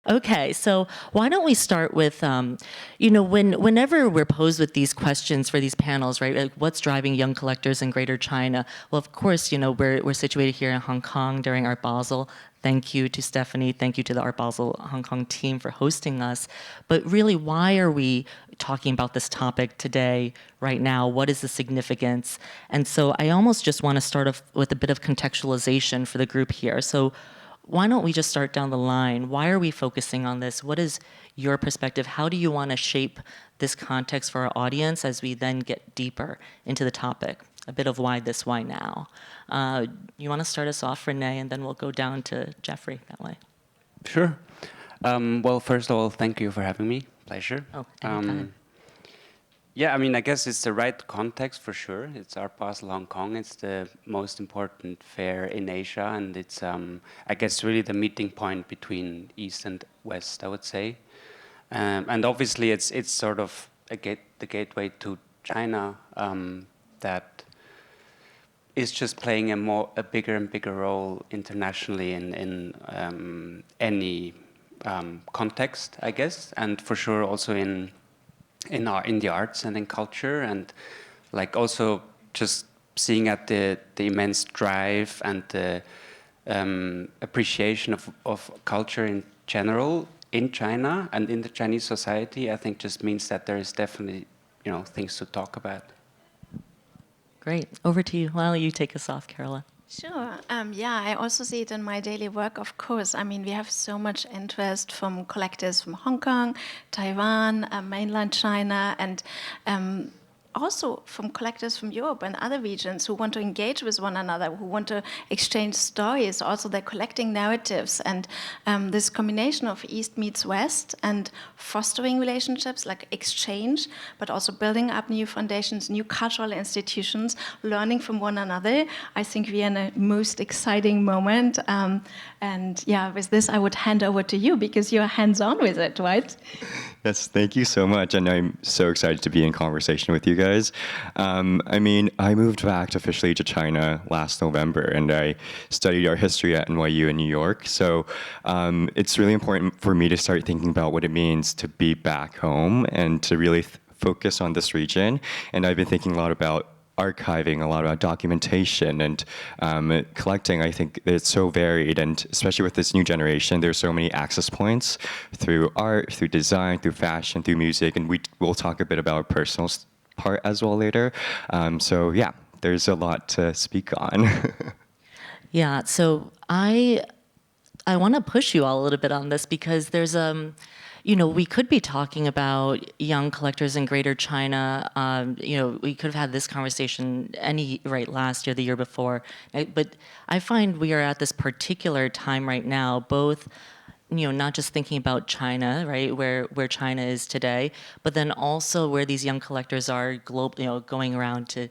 Okay, so why don't we start with, whenever we're posed with these questions for these panels, right? Like, what's driving young collectors in Greater China? Well, of course, we're situated here in Hong Kong during Art Basel. Thank you to Stephanie. Thank you to the Art Basel Hong Kong team for hosting us. But really, why are we talking about this topic today, right now? What is the significance? And so I almost just want to start off with a bit of contextualization for the group here. So why don't we just start down the line? Why are we focusing on this? What is your perspective? How do you want to shape this context for our audience as we then get deeper into the topic? A bit of why this, why now? You want to start us off, René, and then we'll go down to Jeffrey that way. Sure. Well, first of all, thank you for having me. Pleasure. Oh, anytime. Yeah, I mean, I guess it's the right context for sure. It's Art Basel Hong Kong. It's the most important fair in Asia, and it's, I guess, really the meeting point between East and West, I would say. And obviously, it's sort of the gateway to China that is just playing a bigger and bigger role internationally in any context, I guess, and for sure also in the arts and in culture, and like also just seeing at the immense drive and the appreciation of culture in general in China and in the Chinese society, I think just means that there is definitely things to talk about. Great. Over to you. Why don't you take us off, Carola? Sure. Yeah, I also see it in my daily work, of course. I mean, we have so much interest from collectors from Hong Kong, Taiwan, mainland China, and also from collectors from Europe and other regions who want to engage with one another, who want to exchange stories. Also, they're collecting narratives. And this combination of East meets West and fostering relationships like exchange, but also building up new foundations, new cultural institutions, learning from one another. I think we are in a most exciting moment. And yeah, with this, I would hand over to you because you're hands-on with it, right? Yes, thank you so much. And I'm so excited to be in conversation with you guys. I mean, I moved back officially to China last November, and I studied art history at NYU in New York. So it's really important for me to start thinking about what it means to be back home and to really focus on this region. And I've been thinking a lot about archiving, a lot about documentation and collecting. I think it's so varied, and especially with this new generation, there's so many access points through art, through design, through fashion, through music, and we'll talk a bit about our personal part as well later. So yeah, there's a lot to speak on. Yeah, so I want to push you all a little bit on this because there's we could be talking about young collectors in Greater China. We could have had this conversation last year, the year before. But I find we are at this particular time right now, both, not just thinking about China, right, where China is today, but then also where these young collectors are going around to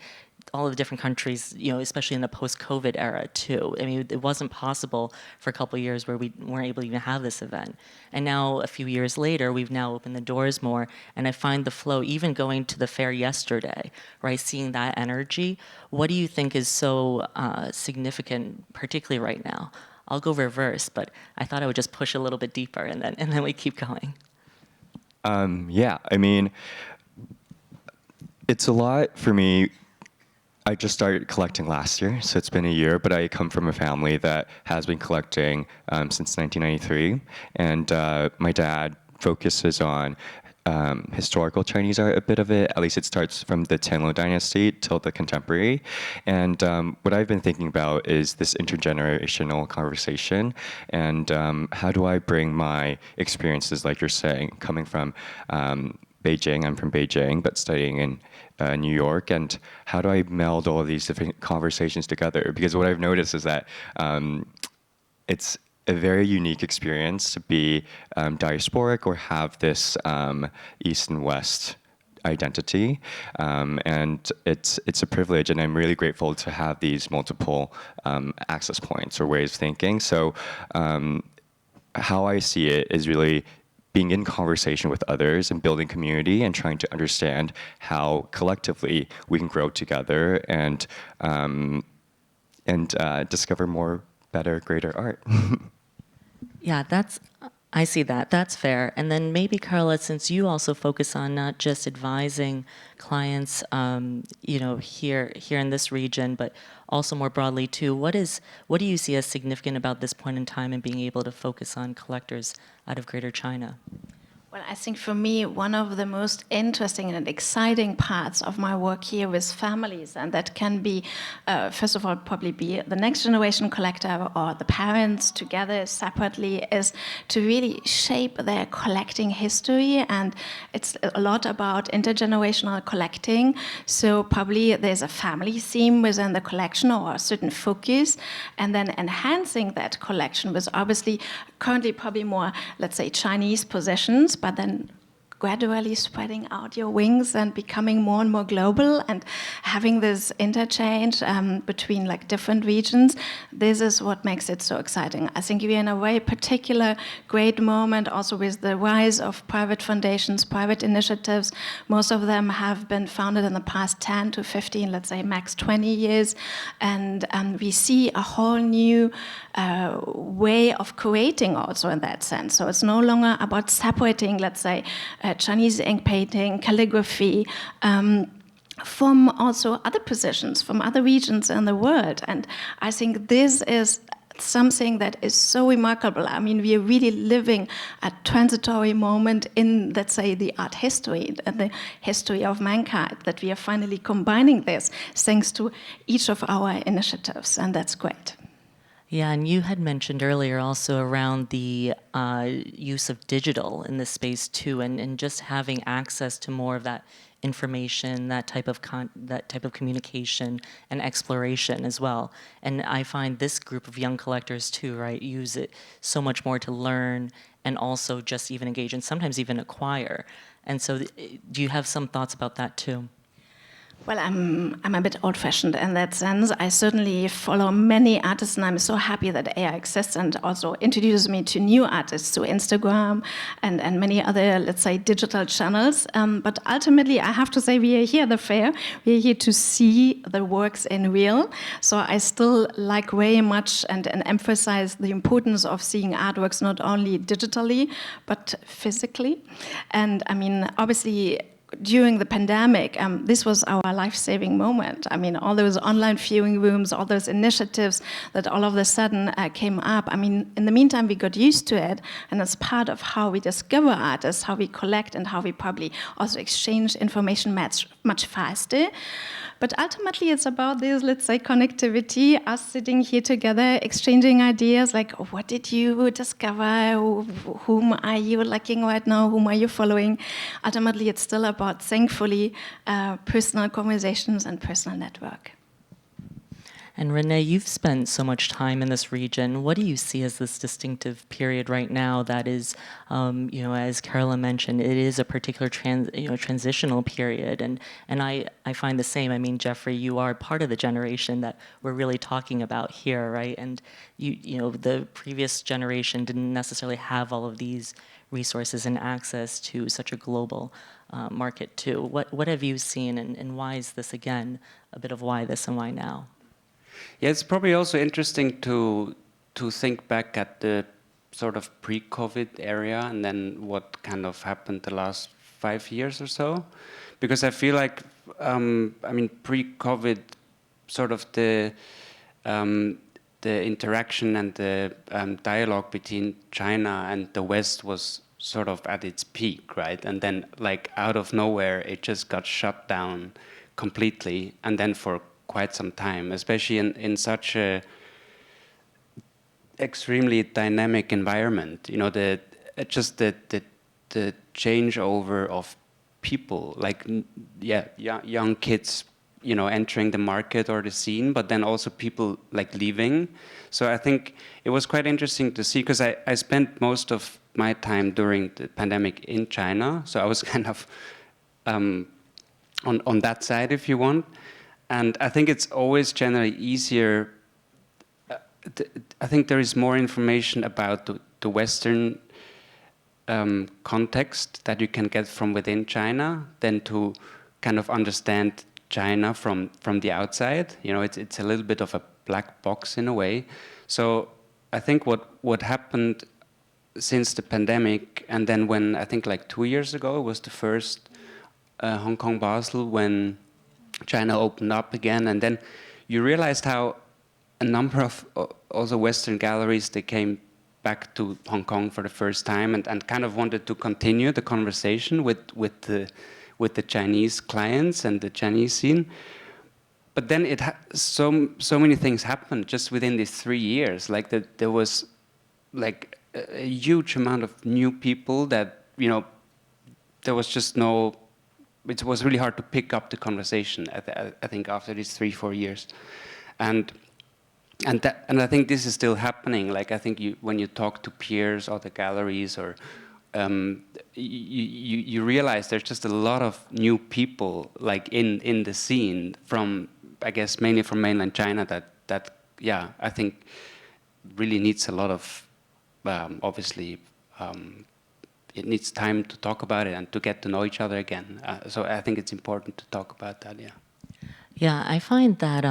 all of the different countries, especially in the post-COVID era too. I mean, it wasn't possible for a couple of years where we weren't able to even have this event. And now, a few years later, we've now opened the doors more, and I find the flow, even going to the fair yesterday, right, seeing that energy. What do you think is so significant, particularly right now? I'll go reverse, but I thought I would just push a little bit deeper, and then we keep going. Yeah, I mean, it's a lot for me. I just started collecting last year, so it's been a year, but I come from a family that has been collecting since 1993, and my dad focuses on historical Chinese art, a bit of it. At least it starts from the Tianlu dynasty till the contemporary. And what I've been thinking about is this intergenerational conversation, and how do I bring my experiences, like you're saying, coming from Beijing. I'm from Beijing, but studying in New York, and how do I meld all of these different conversations together? Because what I've noticed is that it's a very unique experience to be diasporic or have this East and West identity, and it's a privilege, and I'm really grateful to have these multiple access points or ways of thinking. So how I see it is really being in conversation with others and building community and trying to understand how collectively we can grow together and discover more, better, greater art. Yeah, that's I see that. That's fair. And then maybe, Carola, since you also focus on not just advising clients, here in this region, but also more broadly too, what do you see as significant about this point in time and being able to focus on collectors out of Greater China? Well, I think for me, one of the most interesting and exciting parts of my work here with families, and that can be, first of all, probably be the next generation collector or the parents together separately, is to really shape their collecting history. And it's a lot about intergenerational collecting. So probably there's a family theme within the collection or a certain focus, and then enhancing that collection with obviously currently probably more, let's say, Chinese possessions, but then gradually spreading out your wings and becoming more and more global and having this interchange between like different regions. This is what makes it so exciting. I think we're in a very particular great moment also with the rise of private foundations, private initiatives. Most of them have been founded in the past 10 to 15, let's say max 20 years. And we see a whole new way of creating also in that sense. So it's no longer about separating, let's say, Chinese ink painting, calligraphy, from also other positions, from other regions in the world. And I think this is something that is so remarkable. I mean, we are really living a transitory moment in, let's say, the art history and the history of mankind, that we are finally combining this thanks to each of our initiatives, and that's great. Yeah, and you had mentioned earlier also around the use of digital in this space too, and just having access to more of that information, that type of communication and exploration as well. And I find this group of young collectors too, right, use it so much more to learn and also just even engage and sometimes even acquire. And so, do you have some thoughts about that too? Well, I'm a bit old-fashioned in that sense. I certainly follow many artists, and I'm so happy that AI exists and also introduces me to new artists through Instagram and many other, let's say, digital channels. But ultimately, I have to say, we are here at the fair. We are here to see the works in real. So I still like very much and emphasize the importance of seeing artworks not only digitally, but physically. And I mean, obviously, during the pandemic, this was our life-saving moment. I mean, all those online viewing rooms, all those initiatives that all of a sudden came up. I mean, in the meantime, we got used to it, and it's part of how we discover artists, how we collect, and how we probably also exchange information much faster. But ultimately, it's about this, let's say, connectivity, us sitting here together, exchanging ideas, like, what did you discover? Whom are you liking right now? Whom are you following? Ultimately, it's still about, thankfully, personal conversations and personal network. And René, you've spent so much time in this region. What do you see as this distinctive period right now that is, as Carola mentioned, it is a particular transitional period. And I find the same. I mean, Jeffrey, you are part of the generation that we're really talking about here, right? And the previous generation didn't necessarily have all of these resources and access to such a global market too. What have you seen, and why is this, again, a bit of why this and why now? Yeah, it's probably also interesting to think back at the sort of pre-COVID area and then what kind of happened the last 5 years or so, because I feel like pre-COVID, sort of the interaction and the dialogue between China and the West was sort of at its peak, right? And then, like, out of nowhere, it just got shut down completely, and then for quite some time, especially in such a extremely dynamic environment. The changeover of people, like young kids, entering the market or the scene, but then also people like leaving. So I think it was quite interesting to see, because I spent most of my time during the pandemic in China, so I was kind of on that side, if you want. And I think it's always generally easier. I think there is more information about the Western context that you can get from within China than to kind of understand China from the outside. It's a little bit of a black box in a way. So I think what happened since the pandemic, and then when I think like 2 years ago it was the first Hong Kong Basel when China opened up again, and then you realized how a number of also Western galleries, they came back to Hong Kong for the first time and kind of wanted to continue the conversation with the Chinese clients and the Chinese scene. But then so many things happened just within these 3 years. Like there was like a huge amount of new people that, you know, there was just no. It was really hard to pick up the conversation. I think after these 3-4 years, and I think this is still happening. Like I think when you talk to peers or the galleries, or you realize there's just a lot of new people like in the scene from, I guess, mainly from mainland China that yeah, I think really needs a lot of obviously. It needs time to talk about it and to get to know each other again. So I think it's important to talk about that, yeah. Yeah, I find that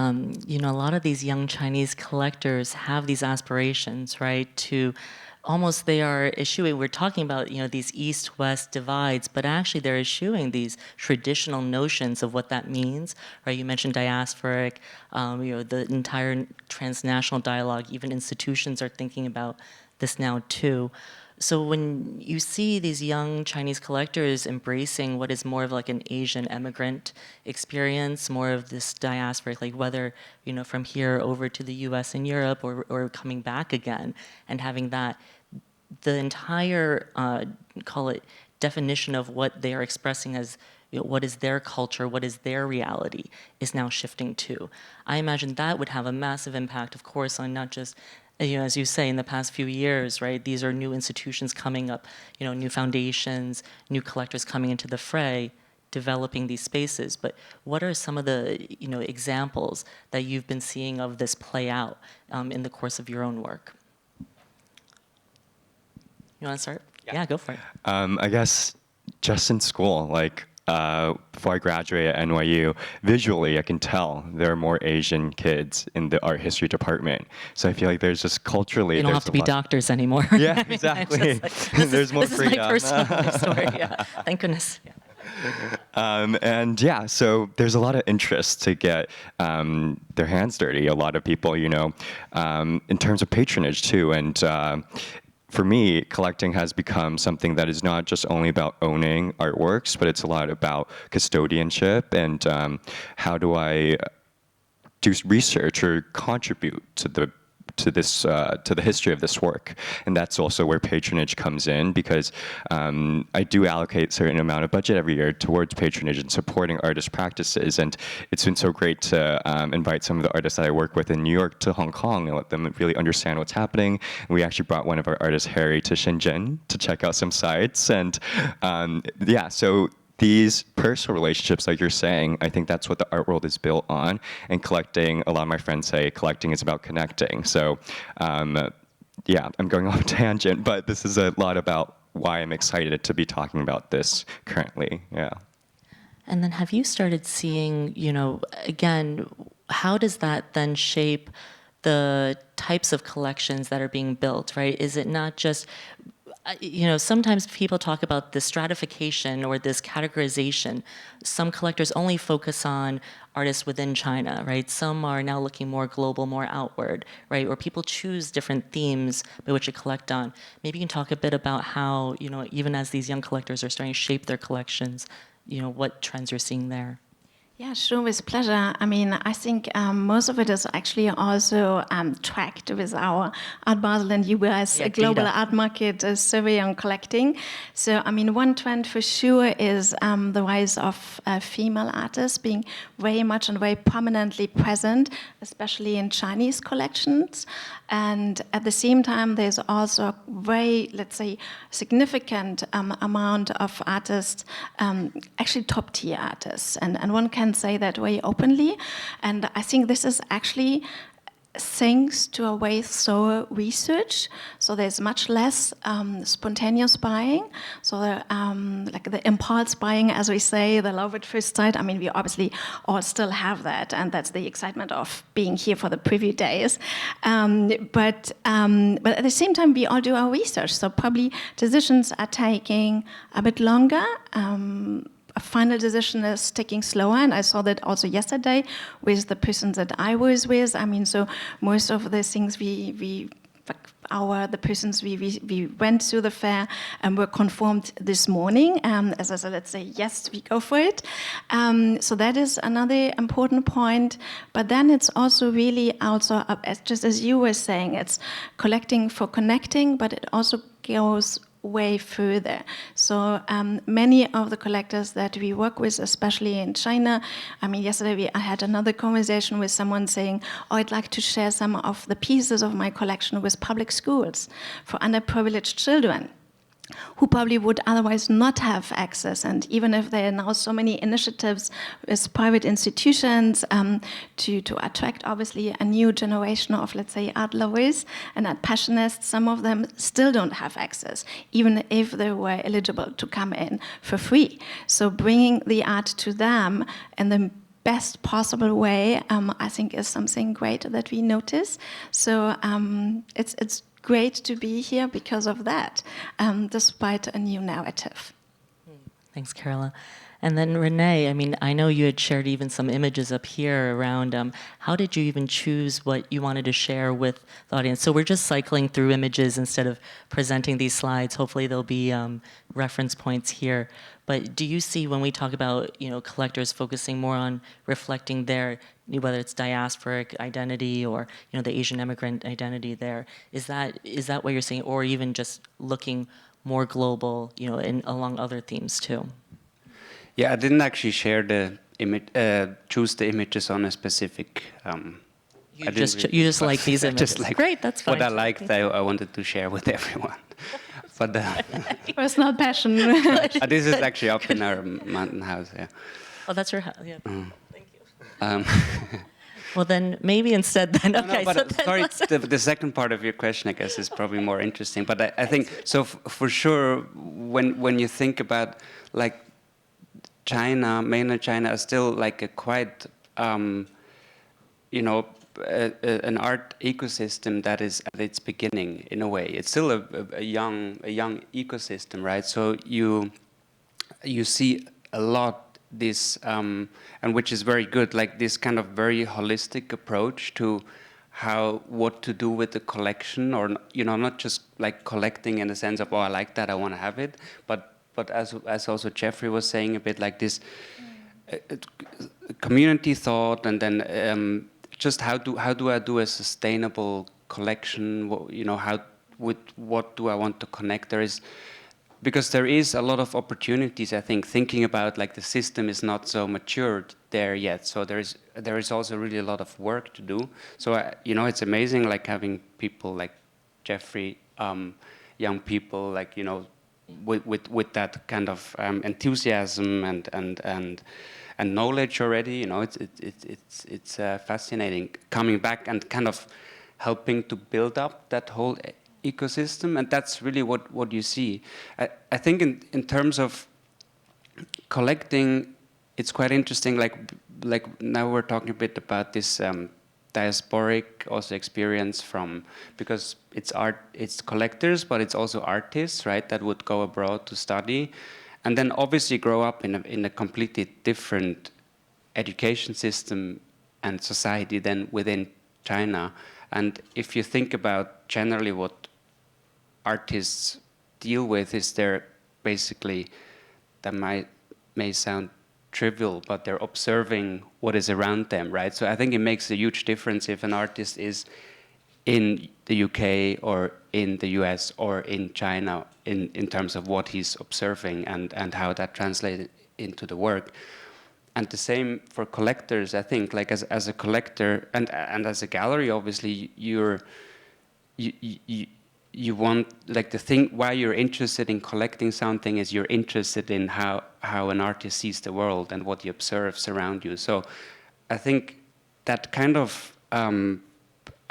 you know, a lot of these young Chinese collectors have these aspirations, right? To almost, they are eschewing. We're talking about, you know, these East-West divides, but actually they're eschewing these traditional notions of what that means, right? You mentioned diasporic, you know, the entire transnational dialogue. Even institutions are thinking about this now too. So when you see these young Chinese collectors embracing what is more of like an Asian immigrant experience, more of this diasporic, like whether, you know, from here over to the U.S. and Europe, or coming back again, and having that, the entire, call it, definition of what they are expressing as, you know, what is their culture, what is their reality, is now shifting too. I imagine that would have a massive impact, of course, on not just, you know, as you say, in the past few years, right? These are new institutions coming up, you know, new foundations, new collectors coming into the fray, developing these spaces. But what are some of the, you know, examples that you've been seeing of this play out in the course of your own work? You want to start? Yeah, go for it. I guess just in school, like before I graduated at NYU, visually I can tell there are more Asian kids in the art history department. So I feel like there's just culturally. You don't have to be doctors anymore. Yeah, exactly. There's more freedom. This is my personal story. Yeah, thank goodness. Yeah. And yeah, so there's a lot of interest to get their hands dirty. A lot of people, you know, in terms of patronage too, and. For me, collecting has become something that is not just only about owning artworks, but it's a lot about custodianship and how do I do research or contribute to the history of this work. And that's also where patronage comes in, because I do allocate a certain amount of budget every year towards patronage and supporting artist practices. And it's been so great to invite some of the artists that I work with in New York to Hong Kong and let them really understand what's happening. And we actually brought one of our artists, Harry, to Shenzhen to check out some sites. And yeah, so these personal relationships, like you're saying, I think that's what the art world is built on. And collecting, a lot of my friends say collecting is about connecting. So yeah, I'm going off a tangent, but this is a lot about why I'm excited to be talking about this currently, yeah. And then have you started seeing, you know, again, how does that then shape the types of collections that are being built, right? Is it not just, you know, sometimes people talk about the stratification or this categorization. Some collectors only focus on artists within China, right? Some are now looking more global, more outward, right? Or people choose different themes by which to collect on. Maybe you can talk a bit about how, you know, even as these young collectors are starting to shape their collections, you know, what trends you're seeing there. Yeah, sure, with pleasure. I mean, I think most of it is actually also tracked with our Art Basel and U.S. Global Art Market survey on collecting. So, I mean, one trend for sure is the rise of female artists being very much and very prominently present, especially in Chinese collections. And at the same time, there's also a very, let's say, significant amount of artists, actually top-tier artists. And one can say that very openly. And I think this is actually thanks to a way thorough research, so there's much less spontaneous buying. So like the impulse buying, as we say, the love at first sight. I mean, we obviously all still have that, and that's the excitement of being here for the preview days. But at the same time, we all do our research. So probably decisions are taking a bit longer. A final decision is taking slower, and I saw that also yesterday with the persons that I was with. I mean, so most of the things the persons we went to the fair were confirmed this morning. As I said, let's say yes, we go for it. So that is another important point. But then it's also really also just as you were saying, it's collecting for connecting, but it also goes way further. So many of the collectors that we work with, especially in China, I mean, yesterday I had another conversation with someone saying, oh, I'd like to share some of the pieces of my collection with public schools for underprivileged children who probably would otherwise not have access. And even if there are now so many initiatives with private institutions to attract, obviously, a new generation of, let's say, art lovers and art passionists, some of them still don't have access, even if they were eligible to come in for free. So bringing the art to them in the best possible way, I think is something great that we notice. So it's great to be here because of that, despite a new narrative. Thanks, Carola. And then René, I mean, I know you had shared even some images up here around how did you even choose what you wanted to share with the audience? So we're just cycling through images instead of presenting these slides. Hopefully there'll be reference points here. But do you see when we talk about, collectors focusing more on reflecting their, whether it's diasporic identity or, the Asian immigrant identity there, is that what you're seeing? Or even just looking more global, along other themes too? Yeah, I didn't actually share the image, choose the images on a specific. You just like these images. Great, that's fine. What I liked, I wanted to share with everyone. But personal passion. This is actually up in our mountain house. Yeah. Oh, that's your house. Yeah. Thank you. Well, then maybe instead then. Okay. No, but sorry, the second part of your question, I guess, is probably more interesting. But I think so. For sure, when you think about like China, mainland China, is still like a quite, an art ecosystem that is at its beginning in a way. It's still a young ecosystem, right? So you see a lot this, and which is very good, like this kind of very holistic approach to what to do with the collection, or not just like collecting in the sense of, oh, I like that, I want to have it, but as also Jeffrey was saying, a bit like this community thought, and then just how do I do a sustainable collection? What do I want to connect? Because there is a lot of opportunities, I think, thinking about like the system is not so matured there yet. So there is also really a lot of work to do. So it's amazing, like having people like Jeffrey, young people, like with that kind of enthusiasm and knowledge already. It's fascinating coming back and kind of helping to build up that whole ecosystem, and that's really what you see. I think in terms of collecting, it's quite interesting. Like now we're talking a bit about this diasporic also experience because it's art, it's collectors, but it's also artists, right? That would go abroad to study, and then obviously grow up in a completely different education system and society than within China. And if you think about generally what artists deal with, is they're basically, that may sound trivial, but they're observing what is around them, right? So I think it makes a huge difference if an artist is in the UK or in the US or in China in terms of what he's observing and how that translates into the work. And the same for collectors, I think, like as a collector and as a gallery, obviously you want, like, the thing why you're interested in collecting something is you're interested in how an artist sees the world and what he observes around you. So I think that kind of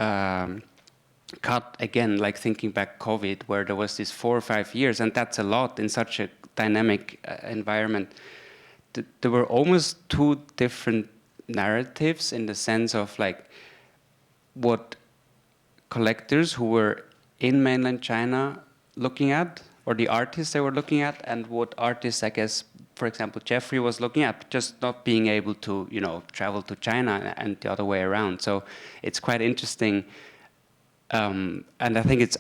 cut again, like thinking back COVID, where there was this 4 or 5 years, and that's a lot in such a dynamic environment. There were almost two different narratives in the sense of like what collectors who were in mainland China looking at, or the artists they were looking at, and what artists, I guess, for example, Jeffrey was looking at, just not being able to, you know, travel to China and the other way around. So it's quite interesting. And I think it's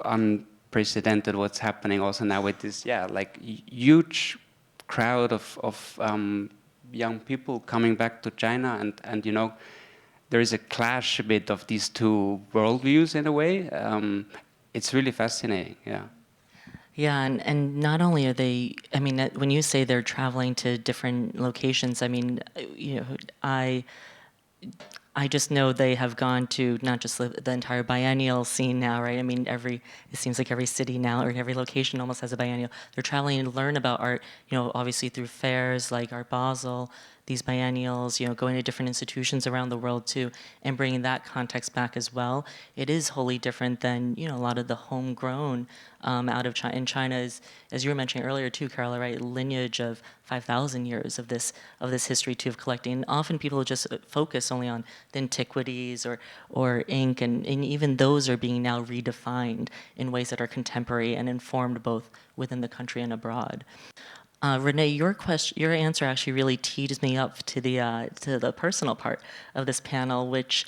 unprecedented what's happening also now with this, like huge crowd of young people coming back to China, and you know, there is a clash a bit of these two worldviews in a way. It's really fascinating, yeah. Yeah, and not only are they, I mean, when you say they're traveling to different locations, I mean, you know, I just know they have gone to not just the entire biennial scene now, right? I mean, it seems like every city now or every location almost has a biennial. They're traveling to learn about art, you know, obviously through fairs like Art Basel, these biennials, you know, going to different institutions around the world too, and bringing that context back as well. It is wholly different than, you know, a lot of the homegrown out of China. And China is, as you were mentioning earlier too, Carola, right, lineage of 5,000 years of this history too of collecting. And often people just focus only on the antiquities or ink, and even those are being now redefined in ways that are contemporary and informed both within the country and abroad. René, your answer actually really tees me up to the personal part of this panel, which,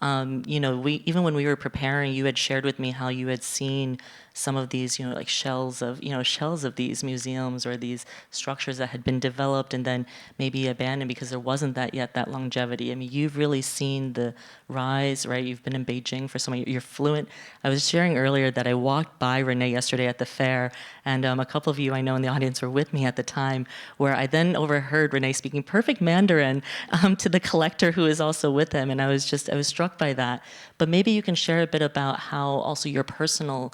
you know, even when we were preparing, you had shared with me how you had seen some of these, you know, like shells of these museums or these structures that had been developed and then maybe abandoned because there wasn't that longevity. I mean, you've really seen the rise, right? You've been in Beijing for so many, you're fluent. I was sharing earlier that I walked by René yesterday at the fair, and a couple of you I know in the audience were with me at the time, where I then overheard René speaking perfect Mandarin to the collector who is also with him, and I was struck by that. But maybe you can share a bit about how also your personal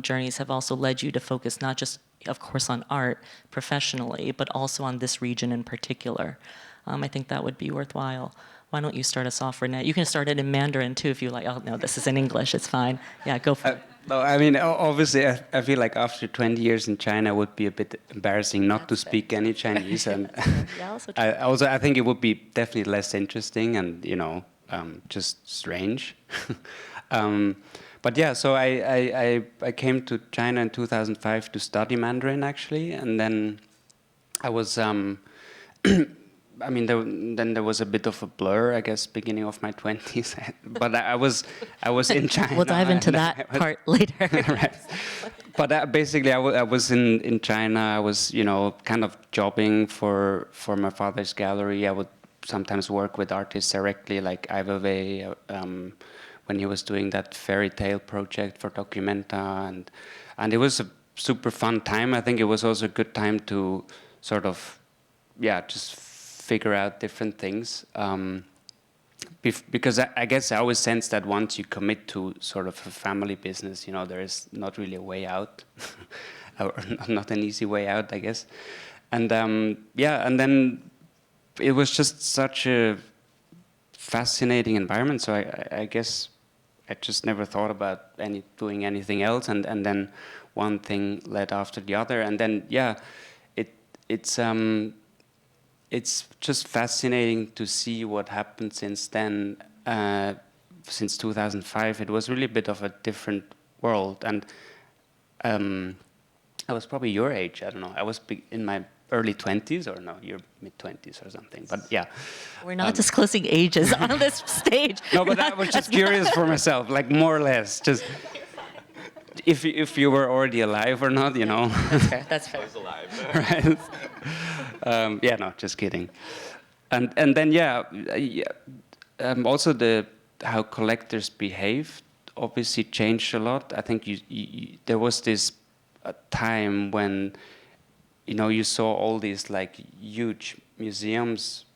journeys have also led you to focus not just, of course, on art professionally, but also on this region in particular. I think that would be worthwhile. Why don't you start us off, René? You can start it in Mandarin too if you like. Oh no, this is in English. It's fine. Yeah, go for it. No, I mean, obviously, I feel like after 20 years in China, it would be a bit embarrassing not to speak any Chinese, and I think it would be definitely less interesting and, you know, just strange. But yeah, so I came to China in 2005 to study Mandarin actually, and then I was, I mean, then there was a bit of a blur, I guess, beginning of my 20s. But I was in China. We'll dive into that part later. Right. But basically, I was in China. I was, you know, kind of jobbing for my father's gallery. I would sometimes work with artists directly, like Ai Weiwei, when he was doing that fairy tale project for Documenta, and it was a super fun time. I think it was also a good time to sort of, just figure out different things. Because I guess I always sense that once you commit to sort of a family business, you know, there is not really a way out, or not an easy way out, I guess. And and then it was just such a fascinating environment. So I guess I just never thought about doing anything else, and then one thing led after the other, and then it's just fascinating to see what happened since then. Since 2005, it was really a bit of a different world, and I was probably your age. I don't know. I was in my early 20s, or no, you're mid-20s or something. But yeah. We're not disclosing ages on this stage. No, but I was just curious for myself, like more or less, just if you were already alive or not, you know. That's fair. That's fair. I was alive. Right. No, just kidding. And then also how collectors behave obviously changed a lot. I think there was this time when, you know, you saw all these like huge museums,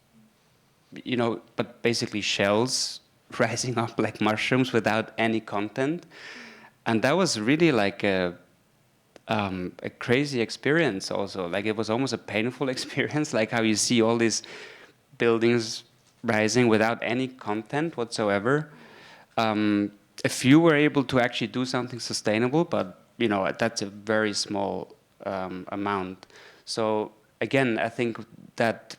you know, but basically shells rising up like mushrooms without any content, and that was really like a crazy experience. Also, like it was almost a painful experience, like how you see all these buildings rising without any content whatsoever. if you were able to actually do something sustainable, but that's a very small amount. So again, I think that,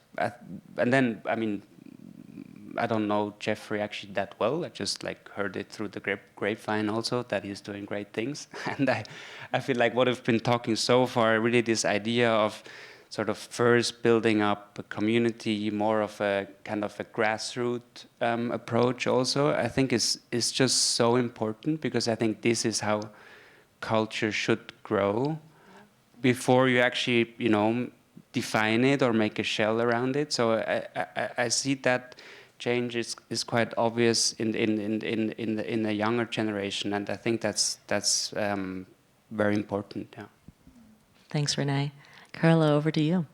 and then I mean, I don't know Jeffrey actually that well. I just heard it through the grapevine also that he's doing great things, and I feel like what we've been talking so far, really this idea of sort of first building up a community, more of a kind of a grassroots approach also, I think is just so important, because I think this is how culture should grow before you actually, define it or make a shell around it. So I see that change is quite obvious in the younger generation, and I think that's very important. Yeah. Thanks, René. Carola, over to you.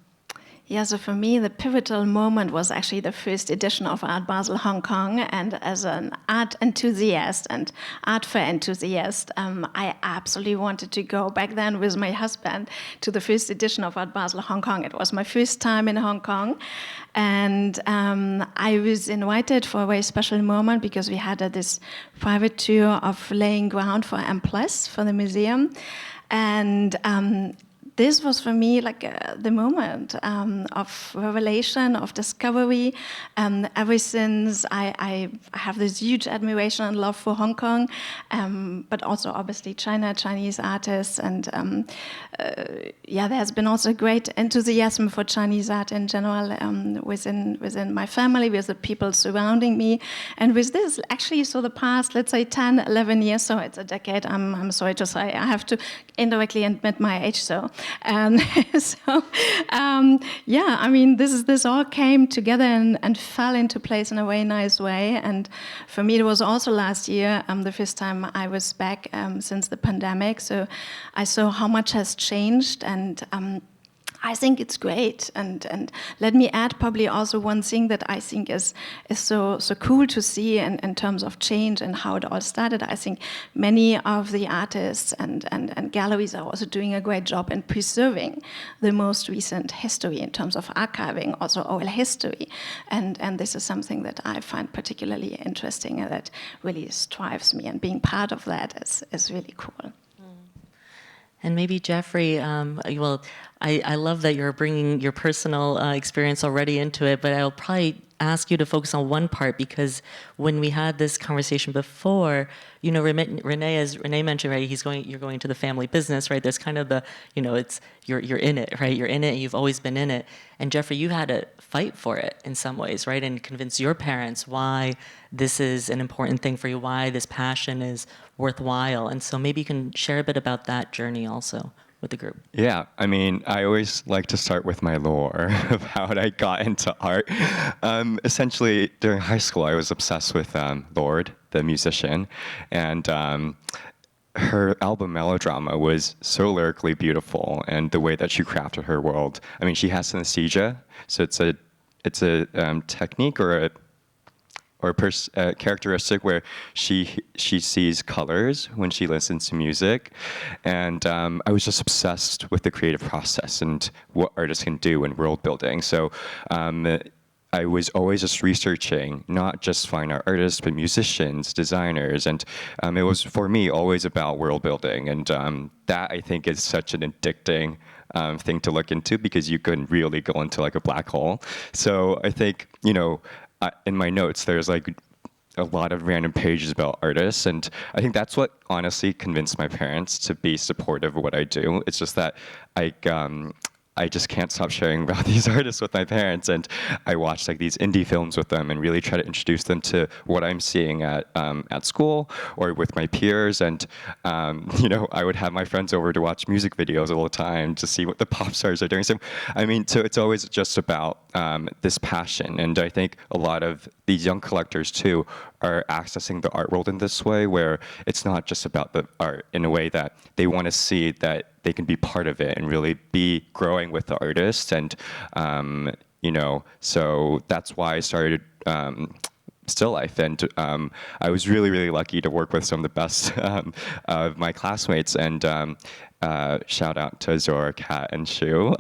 Yeah, so for me, the pivotal moment was actually the first edition of Art Basel Hong Kong. And as an art enthusiast and art fair enthusiast, I absolutely wanted to go back then with my husband to the first edition of Art Basel Hong Kong. It was my first time in Hong Kong. And I was invited for a very special moment because we had this private tour of laying ground for M+, for the museum. And this was for me the moment of revelation, of discovery. Ever since I have this huge admiration and love for Hong Kong, but also obviously China, Chinese artists, and there's been also great enthusiasm for Chinese art in general within my family, with the people surrounding me, and with this actually, so the past, let's say 10, 11 years, so it's a decade. I'm sorry to say, I have to indirectly admit my age, so. I mean, this all came together and fell into place in a very nice way. And for me, it was also last year, the first time I was back since the pandemic. So I saw how much has changed, and I think it's great. And let me add probably also one thing that I think is so cool to see in terms of change and how it all started. I think many of the artists and galleries are also doing a great job in preserving the most recent history in terms of archiving, also oral history. And this is something that I find particularly interesting and that really strives me. And being part of that is really cool. And maybe Jeffrey, I love that you're bringing your personal experience already into it, but I'll probably ask you to focus on one part, because when we had this conversation before, René, as René mentioned, right, you're going to the family business, right? There's kind of the, it's you're in it, right? You're in it, and you've always been in it. And Jeffrey, you had to fight for it in some ways, right? And convince your parents why this is an important thing for you, why this passion is worthwhile. And so maybe you can share a bit about that journey also with the group. Yeah, I mean, I always like to start with my lore of how I got into art. Essentially, during high school, I was obsessed with Lorde, the musician, and her album Melodrama was so lyrically beautiful, and the way that she crafted her world. I mean, she has synesthesia, so it's a technique or a characteristic where she sees colors when she listens to music, and I was just obsessed with the creative process and what artists can do in world building. So I was always just researching not just fine art artists, but musicians, designers, and it was for me always about world building, and that I think is such an addicting thing to look into, because you can really go into a black hole. So I think in my notes, there's a lot of random pages about artists, and I think that's what honestly convinced my parents to be supportive of what I do. It's just that I just can't stop sharing about these artists with my parents, and I watch these indie films with them and really try to introduce them to what I'm seeing at school or with my peers. And I would have my friends over to watch music videos all the time to see what the pop stars are doing. So so it's always just about this passion, and I think a lot of these young collectors too are accessing the art world in this way, where it's not just about the art, in a way that they want to see that they can be part of it and really be growing with the artist. And so that's why I started Stilllife, and I was really, really lucky to work with some of the best of my classmates, and shout out to Zora, Kat, and Shu.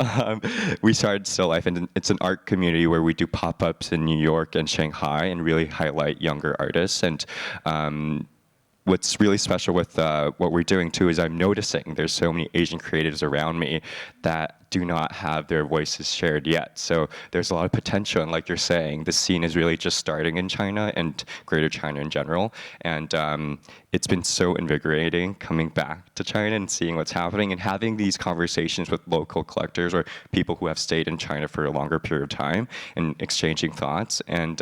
We started Stilllife, and it's an art community where we do pop-ups in New York and Shanghai and really highlight younger artists. And what's really special with what we're doing too is I'm noticing there's so many Asian creatives around me that do not have their voices shared yet. So there's a lot of potential, and like you're saying, the scene is really just starting in China and Greater China in general. And it's been so invigorating coming back to China and seeing what's happening and having these conversations with local collectors or people who have stayed in China for a longer period of time and exchanging thoughts. And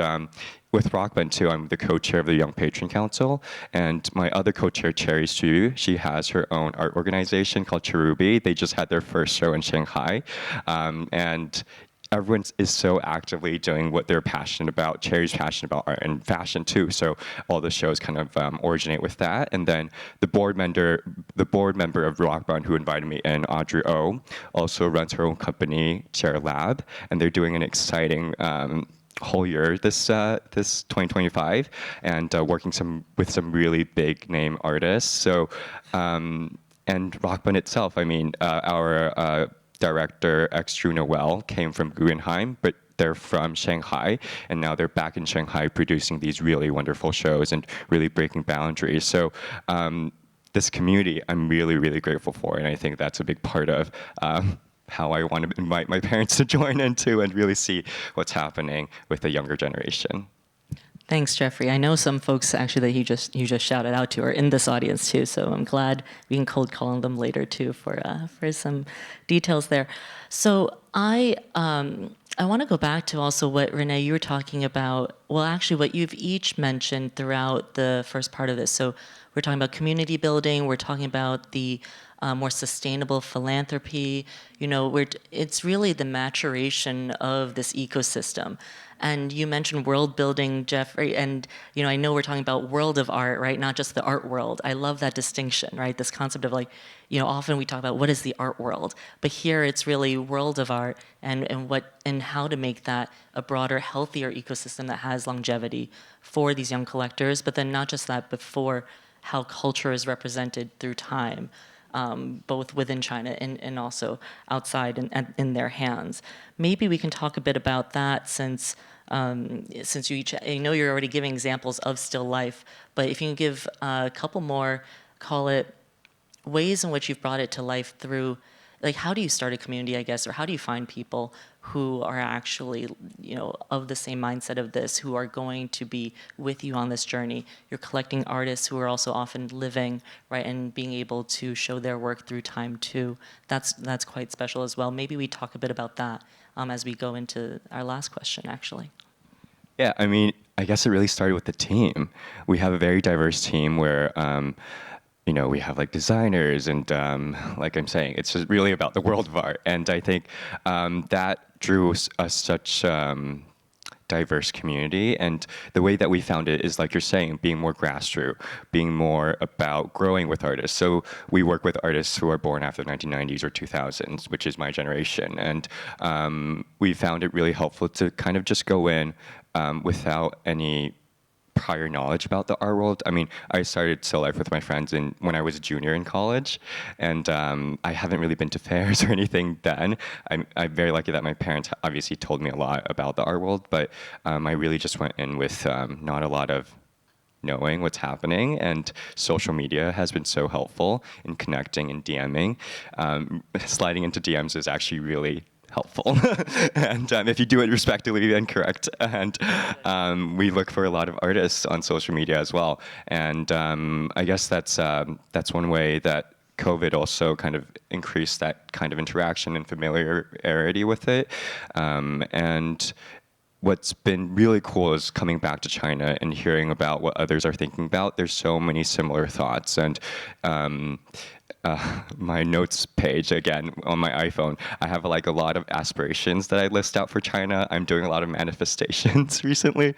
with Rockbund too, I'm the co-chair of the Young Patron Council, and my other co-chair, Cherry Xu, she has her own art organization called Cherubi. They just had their first show in Shanghai, and everyone is so actively doing what they're passionate about. Cherry's passionate about art and fashion too, so all the shows kind of originate with that. And then the board member of Rockbund who invited me in, Audrey O, also runs her own company, Chair Lab, and they're doing an exciting whole year this 2025, and working with some really big name artists. So and Rockbund itself, I mean, our director Drew Noel came from Guggenheim, but they're from Shanghai, and now they're back in Shanghai producing these really wonderful shows and really breaking boundaries. So this community I'm really, really grateful for, and I think that's a big part of how I want to invite my parents to join into and really see what's happening with the younger generation. Thanks, Jeffrey. I know some folks actually that you just shouted out to are in this audience too, so I'm glad we can cold call them later too for some details there. So I want to go back to also what René, you were talking about. Well, actually, what you've each mentioned throughout the first part of this. So we're talking about community building. We're talking about the more sustainable philanthropy. You know, it's really the maturation of this ecosystem. And you mentioned world building, Jeffrey, and you know, I know we're talking about world of art, right? Not just the art world. I love that distinction, right? This concept of like, you know, often we talk about what is the art world, but here it's really world of art and how to make that a broader, healthier ecosystem that has longevity for these young collectors. But then not just that, but for how culture is represented through time. Both within China and also outside and in their hands. Maybe we can talk a bit about that since you each, I know you're already giving examples of Stilllife, but if you can give a couple more, call it ways in which you've brought it to life through, like how do you start a community, I guess, or how do you find people who are actually, you know, of the same mindset of this, who are going to be with you on this journey? You're collecting artists who are also often living, right, and being able to show their work through time too. That's quite special as well. Maybe we talk a bit about that as we go into our last question, actually. Yeah, I mean, I guess it really started with the team. We have a very diverse team where you know, we have like designers and like I'm saying, it's just really about the world of art. And I think that drew us such diverse community. And the way that we found it is, like you're saying, being more grassroots, being more about growing with artists. So we work with artists who are born after the 1990s or 2000s, which is my generation. And we found it really helpful to kind of just go in without any prior knowledge about the art world. I mean, I started Stilllife with my friends when I was a junior in college, and I haven't really been to fairs or anything then. I'm very lucky that my parents obviously told me a lot about the art world, but I really just went in with not a lot of knowing what's happening, and social media has been so helpful in connecting and DMing. Sliding into DMs is actually really helpful. And if you do it respectfully, then correct. And we look for a lot of artists on social media as well. And I guess that's one way that COVID also kind of increased that kind of interaction and familiarity with it. And what's been really cool is coming back to China and hearing about what others are thinking about. There's so many similar thoughts. And my notes page, again, on my iPhone, I have like a lot of aspirations that I list out for China. I'm doing a lot of manifestations recently,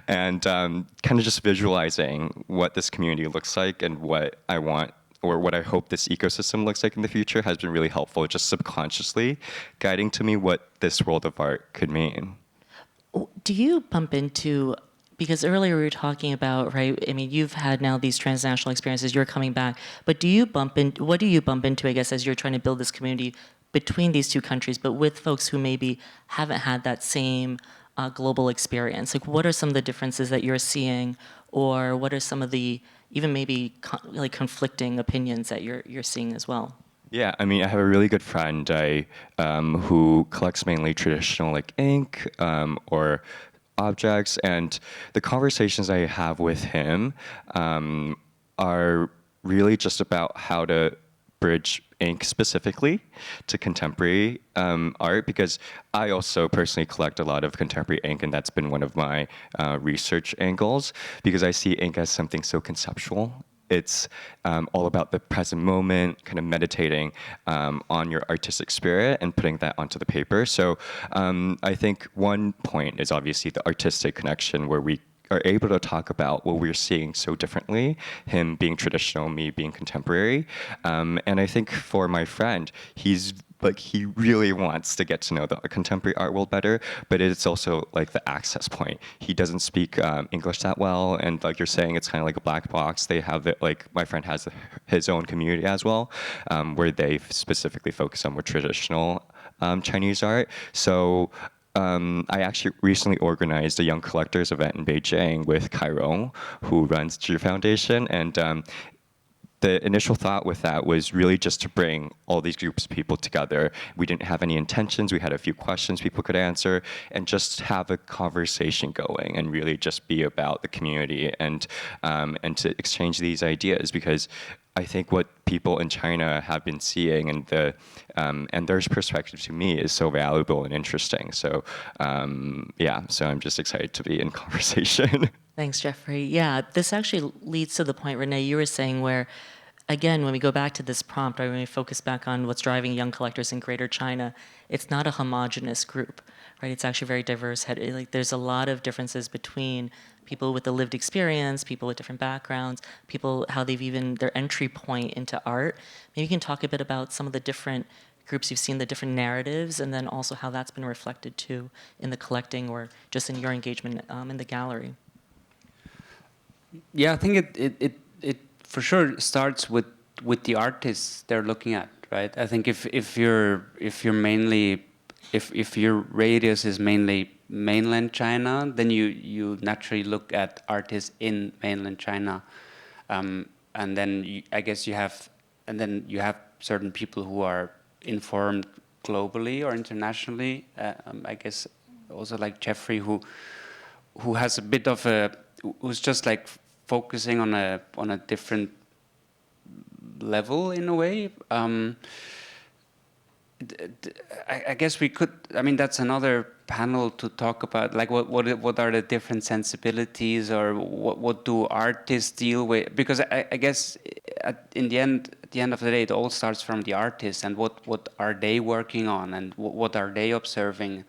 and kind of just visualizing what this community looks like and what I want or what I hope this ecosystem looks like in the future has been really helpful, just subconsciously guiding to me what this world of art could mean. Do you bump into because earlier we were talking about, right, I mean, you've had now these transnational experiences, you're coming back, but what do you bump into, I guess, as you're trying to build this community between these two countries, but with folks who maybe haven't had that same global experience? Like, what are some of the differences that you're seeing, or what are some of the even maybe like conflicting opinions that you're seeing as well? Yeah, I mean, I have a really good friend who collects mainly traditional like ink or objects, and the conversations I have with him are really just about how to bridge ink specifically to contemporary art, because I also personally collect a lot of contemporary ink, and that's been one of my research angles, because I see ink as something so conceptual. It's all about the present moment, kind of meditating on your artistic spirit and putting that onto the paper. So I think one point is obviously the artistic connection, where we are able to talk about what we're seeing so differently, him being traditional, me being contemporary. And I think for my friend, he really wants to get to know the contemporary art world better, but it's also like the access point. He doesn't speak English that well, and like you're saying, it's kind of like a black box. They have like my friend has his own community as well, where they specifically focus on more traditional Chinese art. So I actually recently organized a young collectors event in Beijing with Carola, who runs Zhi Foundation, and the initial thought with that was really just to bring all these groups of people together. We didn't have any intentions. We had a few questions people could answer, and just have a conversation going, and really just be about the community and to exchange these ideas, because I think what people in China have been seeing, and their perspective to me is so valuable and interesting. So so I'm just excited to be in conversation. Thanks, Jeffrey. Yeah, this actually leads to the point, René, you were saying where, again, when we go back to this prompt, or when we focus back on what's driving young collectors in Greater China, it's not a homogenous group, right? It's actually very diverse. Like, there's a lot of differences between people with the lived experience, people with different backgrounds, people, how they've even, their entry point into art. Maybe you can talk a bit about some of the different groups you've seen, the different narratives, and then also how that's been reflected too in the collecting, or just in your engagement in the gallery. Yeah, I think it for sure starts with the artists they're looking at, right? I think if your radius is mainly mainland China, then you naturally look at artists in mainland China, and then I guess you have certain people who are informed globally or internationally. I guess also like Jeffrey, who has a bit of who's just like focusing on a different level in a way. I guess we could. I mean, that's another panel to talk about. Like, what are the different sensibilities, or what do artists deal with? Because I guess at the end of the day, it all starts from the artists, and what are they working on, and what are they observing.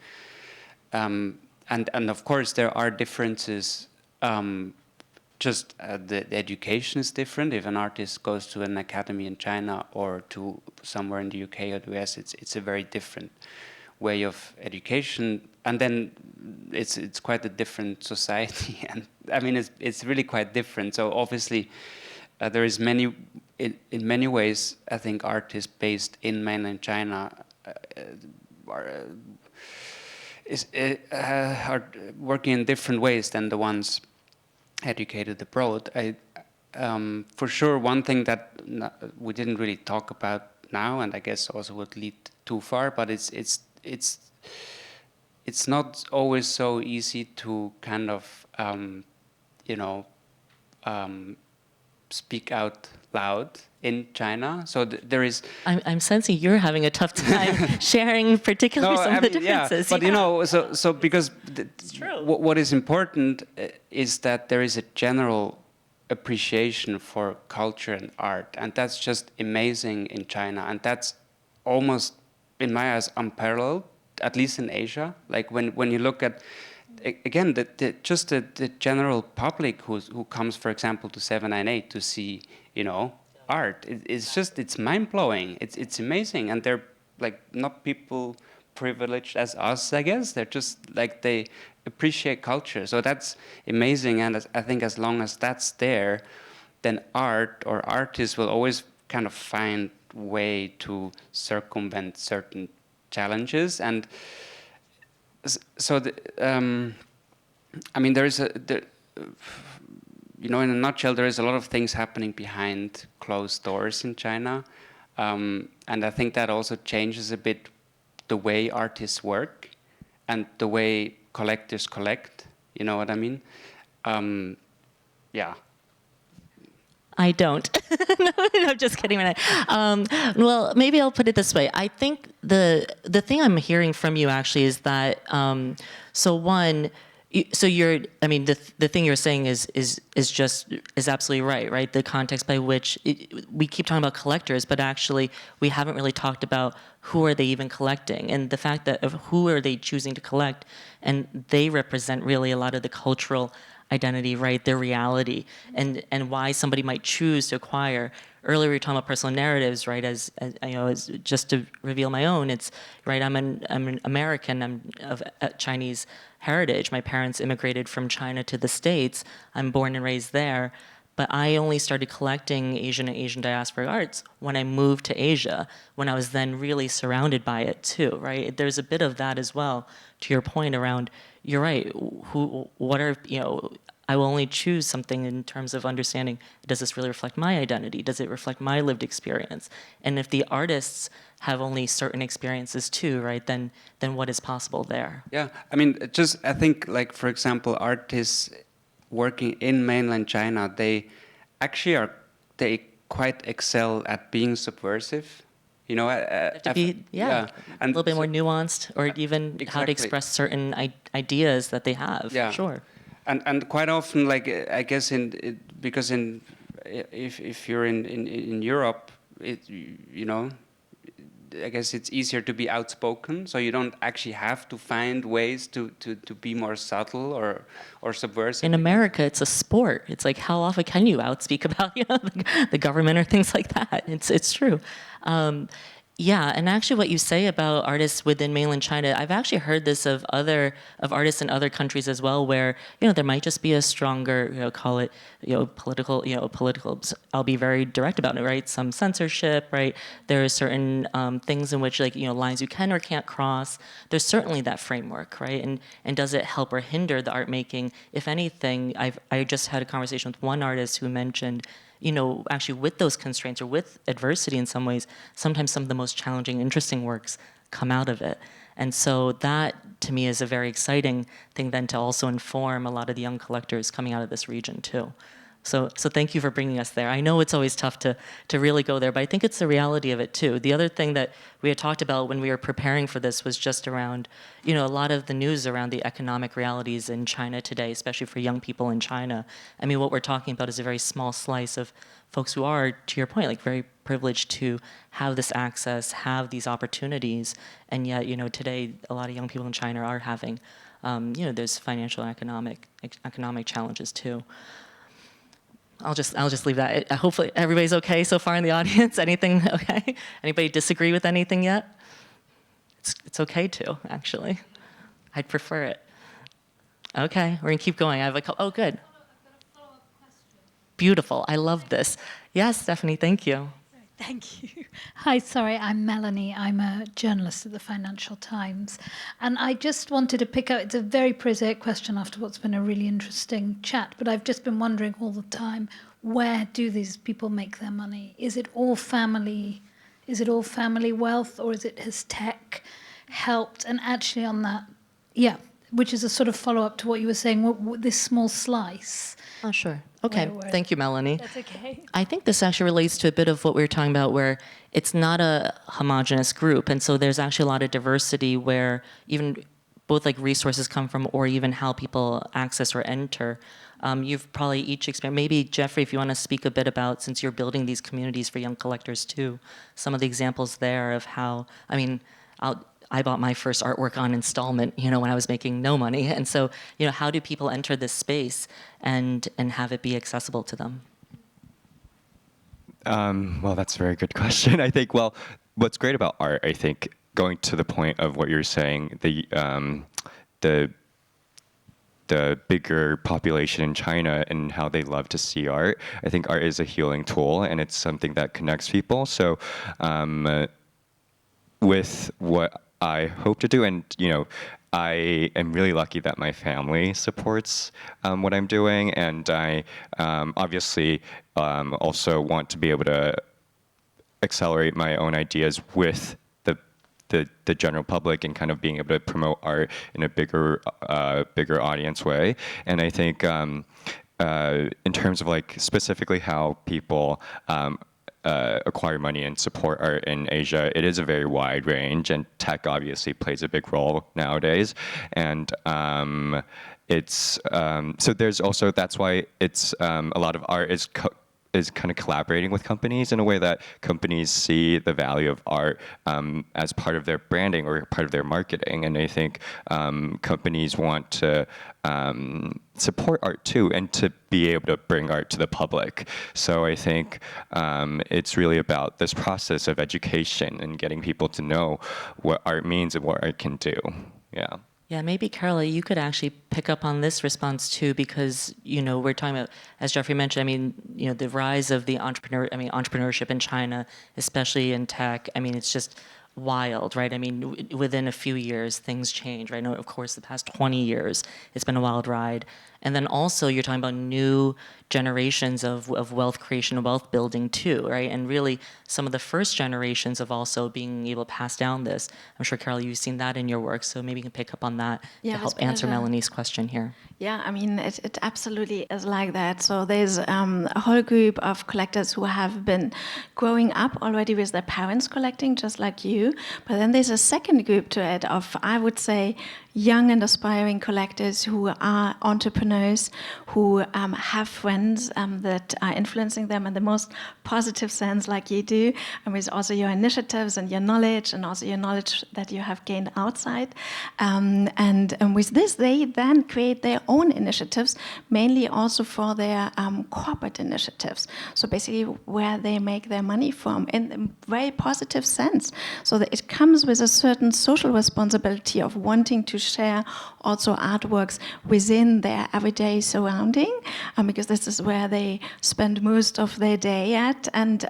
And of course there are differences. Just the education is different. If an artist goes to an academy in China or to somewhere in the UK or the US, it's a very different way of education, and then it's quite a different society. And I mean, it's really quite different. So obviously, there is in many ways, I think artists based in mainland China are working in different ways than the ones educated abroad. For sure, one thing that we didn't really talk about now, and I guess also would lead too far, but it's not always so easy to kind of speak out loud in China. So there is. I'm sensing you're having a tough time sharing, particularly some of the differences. Yeah, but so because what is important is that there is a general appreciation for culture and art, and that's just amazing in China, and that's almost, in my eyes, unparalleled, at least in Asia. Like when you look at, again, the general public who comes, for example, to 798 to see, art. It's mind blowing. It's amazing, and they're like not people privileged as us, I guess. They're just like, they appreciate culture. So that's amazing. And I think as long as that's there, then art or artists will always kind of find way to circumvent certain challenges. And so, I mean, you know, in a nutshell, there is a lot of things happening behind closed doors in China. And I think that also changes a bit the way artists work and the way collectors collect. You know what I mean? Yeah. I don't. No, I'm just kidding, René. Well, maybe I'll put it this way. I think the thing I'm hearing from you actually is that, I mean, the thing you're saying is absolutely right, right? The context by which we keep talking about collectors, but actually we haven't really talked about who are they even collecting, and the fact that of who are they choosing to collect, and they represent really a lot of the cultural identity, right? Their reality, and why somebody might choose to acquire. Earlier we were talking about personal narratives, right? As you know, as just to reveal my own, it's right. I'm an American. I'm of Chinese heritage. My parents immigrated from China to the States. I'm born and raised there. But I only started collecting Asian and Asian diasporic arts when I moved to Asia, when I was then really surrounded by it too, right? There's a bit of that as well, to your point around, you're right, what are, you know, I will only choose something in terms of understanding, does this really reflect my identity? Does it reflect my lived experience? And if the artists have only certain experiences too, right, then what is possible there? Yeah, I mean, I think, like, for example, artists working in mainland China, they quite excel at being subversive. You know, To be, and a little bit more nuanced, or even how to express certain ideas that they have. Yeah. Sure. And quite often, like, I guess because if you're in Europe, you know, I guess it's easier to be outspoken, so you don't actually have to find ways to be more subtle or subversive. In America, it's a sport. It's like, how often can you outspeak about, you know, the government or things like that? It's true. Yeah, and actually what you say about artists within mainland China, I've actually heard this of artists in other countries as well, where, you know, there might just be a stronger, you know, call it, you know, political, I'll be very direct about it, right? Some censorship, right? There are certain things in which, like, you know, lines you can or can't cross. There's certainly that framework, right? And does it help or hinder the art making? If anything, I just had a conversation with one artist who mentioned, you know, actually with those constraints or with adversity in some ways, sometimes some of the most challenging, interesting works come out of it. And so that, to me, is a very exciting thing then to also inform a lot of the young collectors coming out of this region too. So thank you for bringing us there. I know it's always tough to really go there, but I think it's the reality of it too. The other thing that we had talked about when we were preparing for this was just around, you know, a lot of the news around the economic realities in China today, especially for young people in China. I mean, what we're talking about is a very small slice of folks who are, to your point, like, very privileged to have this access, have these opportunities, and yet, you know, today a lot of young people in China are having, you know, there's financial and economic challenges too. I'll just leave that. Hopefully everybody's okay so far in the audience. Anything okay? Anybody disagree with anything yet? It's okay to, actually. I'd prefer it. Okay, we're gonna keep going. I have oh, good. Beautiful. I love this. Yes, Stephanie. Thank you. Thank you. Hi, sorry, I'm Melanie. I'm a journalist at the Financial Times. And I just wanted to pick up, it's a very prosaic question after what's been a really interesting chat, but I've just been wondering all the time, where do these people make their money? Is it all family? Is it all family wealth, or has tech helped? And actually on that, yeah, which is a sort of follow-up to what you were saying, this small slice. Oh, sure. Okay, thank you, Melanie. That's okay. I think this actually relates to a bit of what we were talking about, where it's not a homogenous group, and so there's actually a lot of diversity where even both, like, resources come from, or even how people access or enter. You've probably each experienced, maybe Jeffrey, if you want to speak a bit about, since you're building these communities for young collectors too, some of the examples there of how, I mean, I bought my first artwork on installment, you know, when I was making no money. And so, you know, how do people enter this space and have it be accessible to them? Well, that's a very good question. I think, well, what's great about art, I think, going to the point of what you're saying, the bigger population in China and how they love to see art. I think art is a healing tool, and it's something that connects people. So with what I hope to do, and I am really lucky that my family supports what I'm doing, and I obviously also want to be able to accelerate my own ideas with the general public and kind of being able to promote art in a bigger audience way. And I think in terms of like specifically how people acquire money and support art in Asia, it is a very wide range, and tech obviously plays a big role nowadays. And it's so there's also, that's why it's a lot of art is kind of collaborating with companies in a way that companies see the value of art as part of their branding or part of their marketing. And I think companies want to support art too, and to be able to bring art to the public. So I think it's really about this process of education and getting people to know what art means and what art can do. Yeah. Yeah, maybe Carola, you could actually pick up on this response too, because we're talking about, as Jeffrey mentioned, the rise of the entrepreneurship in China, especially in tech. It's just wild, right? Within a few years, things change, right? Of course, the past 20 years, it's been a wild ride. And then also, you're talking about new generations of wealth creation and wealth building too, right? And really, some of the first generations of also being able to pass down this. I'm sure, Carola, you've seen that in your work, so maybe you can pick up on that to help answer Melanie's question here. Yeah, it absolutely is like that. So there's a whole group of collectors who have been growing up already with their parents collecting, just like you. But then there's a second group to it of, I would say, young and aspiring collectors who are entrepreneurs, who have friends that are influencing them in the most positive sense, like you do, and with also your initiatives and your knowledge, and also your knowledge that you have gained outside. And with this, they then create their own initiatives, mainly also for their corporate initiatives. So basically where they make their money from in a very positive sense. So that it comes with a certain social responsibility of wanting to share also artworks within their everyday surrounding, because this is where they spend most of their day at. And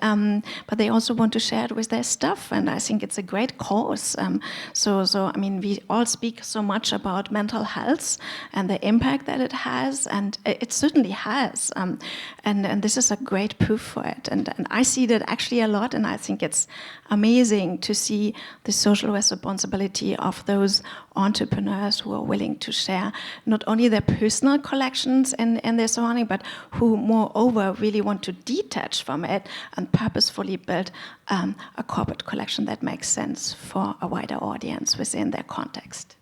but they also want to share it with their staff, and I think it's a great cause. We all speak so much about mental health and the impact that it has, and it certainly has. And this is a great proof for it. And I see that actually a lot, and I think it's amazing to see the social responsibility of those entrepreneurs who are willing to share not only their personal collections in their surrounding, but who moreover really want to detach from it and purposefully build a corporate collection that makes sense for a wider audience within their context.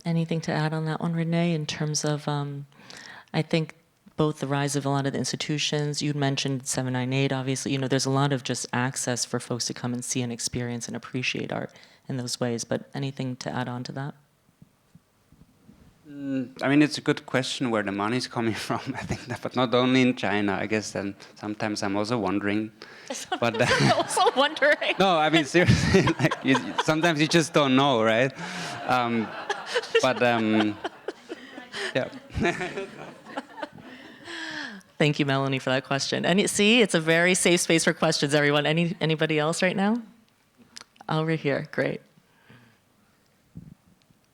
Anything to add on that one, René, in terms of, I think, both the rise of a lot of the institutions, you'd mentioned 798, obviously, there's a lot of just access for folks to come and see and experience and appreciate art in those ways, but anything to add on to that? It's a good question where the money's coming from, I think, but not only in China, I guess, and sometimes I'm also wondering. But I'm also wondering. No, seriously, sometimes you just don't know, right? Yeah. Thank you, Melanie, for that question. And see, it's a very safe space for questions, everyone. Anybody else right now? Over here, great.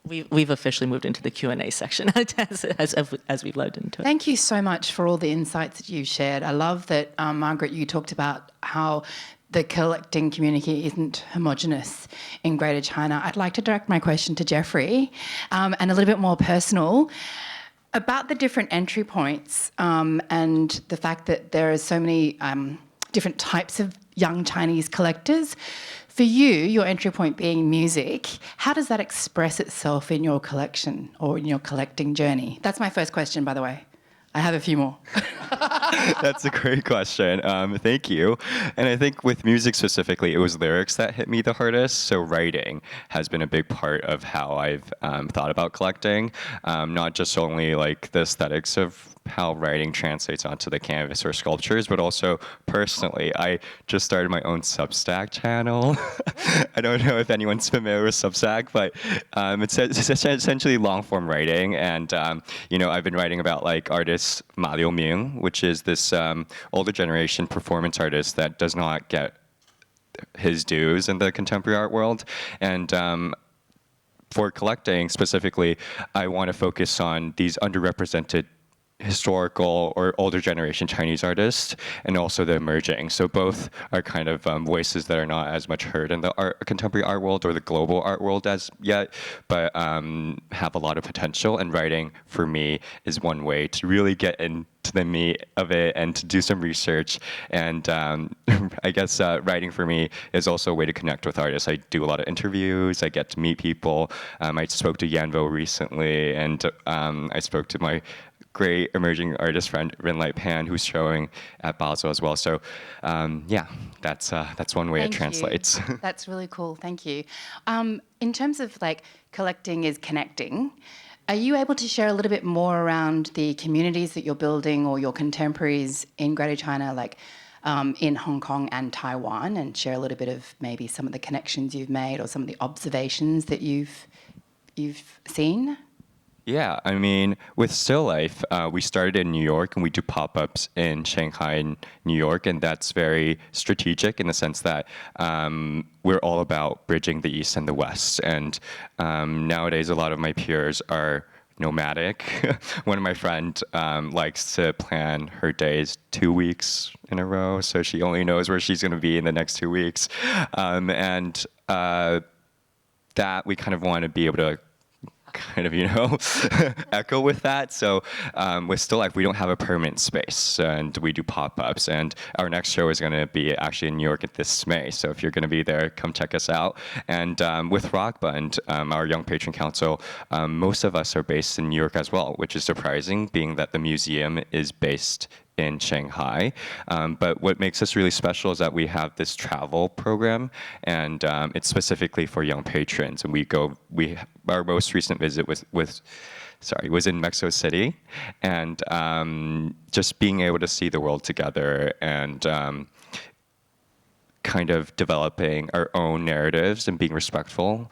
We've officially moved into the Q&A section as we've led into it. Thank you so much for all the insights that you shared. I love that, Margaret, you talked about how the collecting community isn't homogenous in Greater China. I'd like to direct my question to Jeffrey, and a little bit more personal, about the different entry points and the fact that there are so many different types of young Chinese collectors. For you, your entry point being music, how does that express itself in your collection or in your collecting journey? That's my first question, by the way. I have a few more. That's a great question. Thank you. And I think with music specifically, it was lyrics that hit me the hardest. So writing has been a big part of how I've thought about collecting, not just only like the aesthetics of how writing translates onto the canvas or sculptures, but also personally, I just started my own Substack channel. I don't know if anyone's familiar with Substack, but it's essentially long-form writing, and I've been writing about like artist Meile, which is this older generation performance artist that does not get his dues in the contemporary art world, and for collecting specifically, I want to focus on these underrepresented historical or older generation Chinese artists, and also the emerging. So both are kind of voices that are not as much heard in the contemporary art world or the global art world as yet, but have a lot of potential. And writing, for me, is one way to really get into the meat of it and to do some research. And I guess writing for me is also a way to connect with artists. I do a lot of interviews. I get to meet people. I spoke to Yanvo recently, and I spoke to my great emerging artist friend René Pan, who's showing at Basel as well. So that's one way it translates. That's really cool. Thank you. In terms of like collecting is connecting, are you able to share a little bit more around the communities that you're building or your contemporaries in Greater China, like in Hong Kong and Taiwan, and share a little bit of maybe some of the connections you've made or some of the observations that you've seen? Yeah, I mean, with Stilllife, we started in New York, and we do pop-ups in Shanghai and New York, and that's very strategic in the sense that we're all about bridging the East and the West. And nowadays, a lot of my peers are nomadic. One of my friends likes to plan her days 2 weeks in a row, so she only knows where she's going to be in the next 2 weeks. That we kind of want to be able to kind of, echo with that. So with Stilllife, we don't have a permanent space, and we do pop-ups. And our next show is going to be actually in New York this May. So if you're going to be there, come check us out. And with Rockbund, our Young Patron Council, most of us are based in New York as well, which is surprising, being that the museum is based in Shanghai. But what makes us really special is that we have this travel program, and it's specifically for young patrons. And our most recent visit was in Mexico City, and just being able to see the world together and kind of developing our own narratives and being respectful.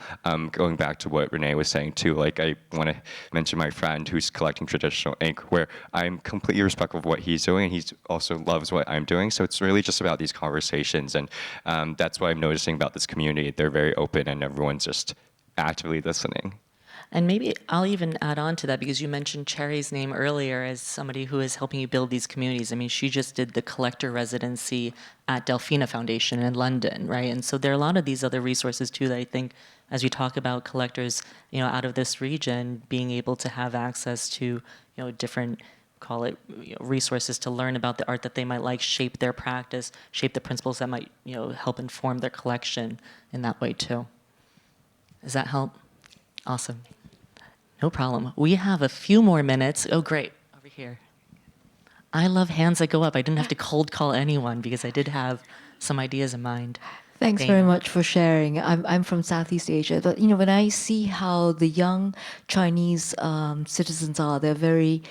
Going back to what René was saying too, like I want to mention my friend who's collecting traditional ink, where I'm completely respectful of what he's doing, and he also loves what I'm doing. So it's really just about these conversations, and that's what I'm noticing about this community. They're very open, and everyone's just actively listening. And maybe I'll even add on to that, because you mentioned Cherry's name earlier as somebody who is helping you build these communities. I mean, she just did the collector residency at Delphina Foundation in London, right? And so there are a lot of these other resources too that I think, as we talk about collectors, out of this region, being able to have access to, different, call it, resources to learn about the art that they might like, shape their practice, shape the principles that might, help inform their collection in that way too. Does that help? Awesome. No problem. We have a few more minutes. Oh, great. Over here. I love hands that go up. I didn't have to cold call anyone because I did have some ideas in mind. Thanks very much for sharing. I'm from Southeast Asia, but when I see how the young Chinese citizens are, they're very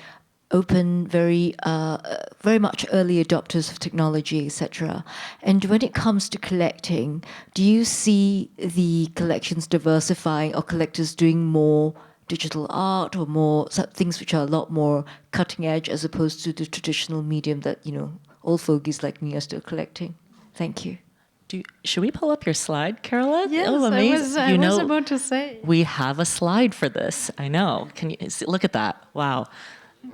open, very much early adopters of technology, etc. And when it comes to collecting, do you see the collections diversifying, or collectors doing more digital art or more things which are a lot more cutting edge as opposed to the traditional medium that old fogies like me are still collecting? Thank you. Should we pull up your slide, Carola? Yes, oh, amazing. I was about to say. We have a slide for this. I know. Can you look at that? Wow.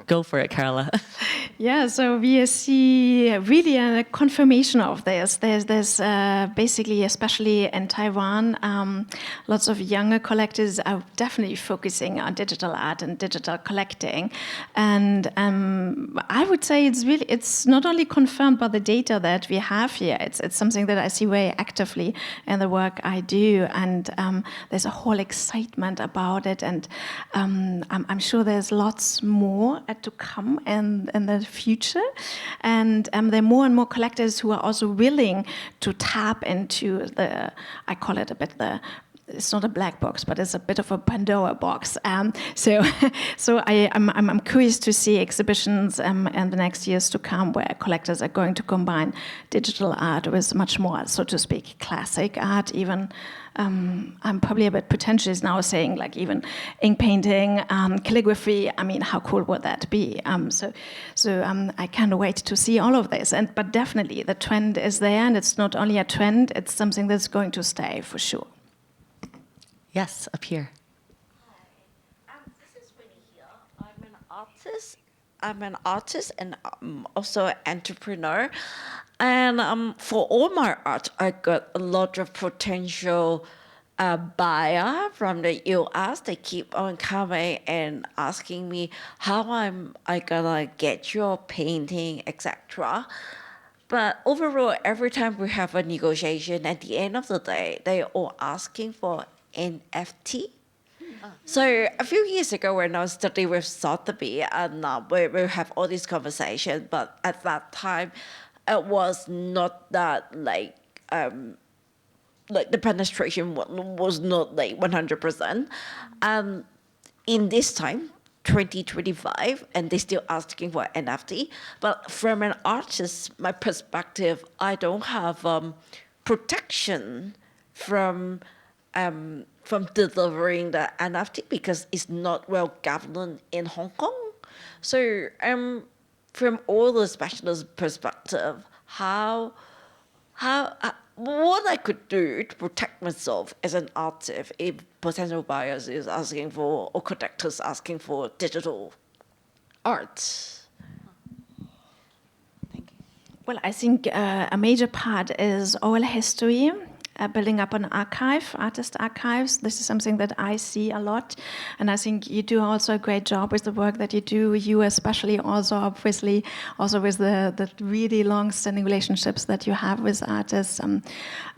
Go for it, Carola. Yeah, so we see really a confirmation of this. There's basically, especially in Taiwan, lots of younger collectors are definitely focusing on digital art and digital collecting. And I would say it's not only confirmed by the data that we have here, it's something that I see very actively in the work I do. And there's a whole excitement about it. And I'm sure there's lots more to come in the future, and there are more and more collectors who are also willing to tap into I call it a bit the it's not a black box, but it's a bit of a Pandora box. So I'm curious to see exhibitions in the next years to come where collectors are going to combine digital art with much more, so to speak, classic art. Even I'm probably a bit pretentious now saying like even ink painting, calligraphy. I mean, how cool would that be? So I can't wait to see all of this. But definitely the trend is there, and it's not only a trend; it's something that's going to stay for sure. Yes, up here. Hi, this is Winnie here. I'm an artist and also an entrepreneur. And for all my art, I got a lot of potential buyer from the U.S. They keep on coming and asking me how I gonna get your painting, etc. But overall, every time we have a negotiation, at the end of the day, they all asking for NFT. So a few years ago, when I was studying with Sotheby, and we have all these conversations, but at that time, it was not that like the penetration was not like 100%. In this time, 2025, and they're still asking for NFT. But from an artist, my perspective, I don't have protection from delivering the NFT because it's not well governed in Hong Kong. So from all the specialist perspective, what I could do to protect myself as an artist if potential buyers is asking for, or collectors asking for digital art. Thank you. Well, I think a major part is oral history. Building up an archive, artist archives. This is something that I see a lot. And I think you do also a great job with the work that you do, you especially also, obviously, also with the really long-standing relationships that you have with artists.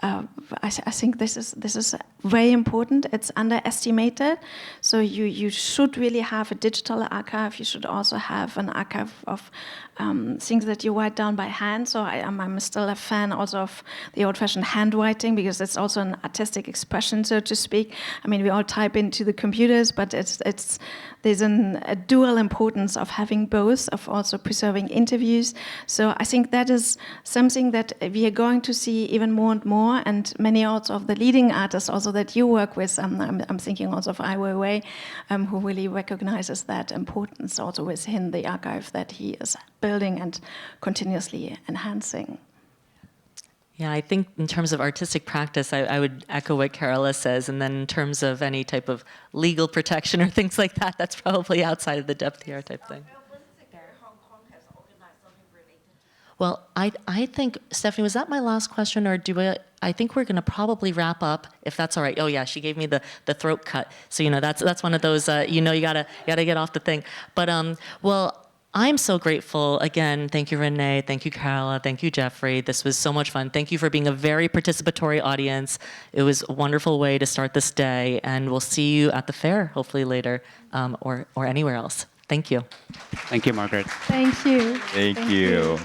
I think this is very important. It's underestimated. So you should really have a digital archive. You should also have an archive of things that you write down by hand. So I'm still a fan also of the old-fashioned handwriting because it's also an artistic expression, so to speak. I mean, we all type into the computers, but there's a dual importance of having both, of also preserving interviews. So I think that is something that we are going to see even more and more, and many also of the leading artists also that you work with, I'm thinking also of Ai Weiwei, who really recognizes that importance also within the archive that he is building and continuously enhancing. Yeah, I think in terms of artistic practice, I would echo what Carola says. And then in terms of any type of legal protection or things like that, that's probably outside of the depth here type thing. Well, I think, Stephanie, was that my last question, or I think we're going to probably wrap up, if that's all right. Oh yeah, she gave me the throat cut. So, that's one of those, you gotta get off the thing. But, well, I'm so grateful. Again, thank you, René. Thank you, Carola. Thank you, Jeffrey. This was so much fun. Thank you for being a very participatory audience. It was a wonderful way to start this day, and we'll see you at the fair, hopefully later, or anywhere else. Thank you. Thank you, Margaret. Thank you. Thank you.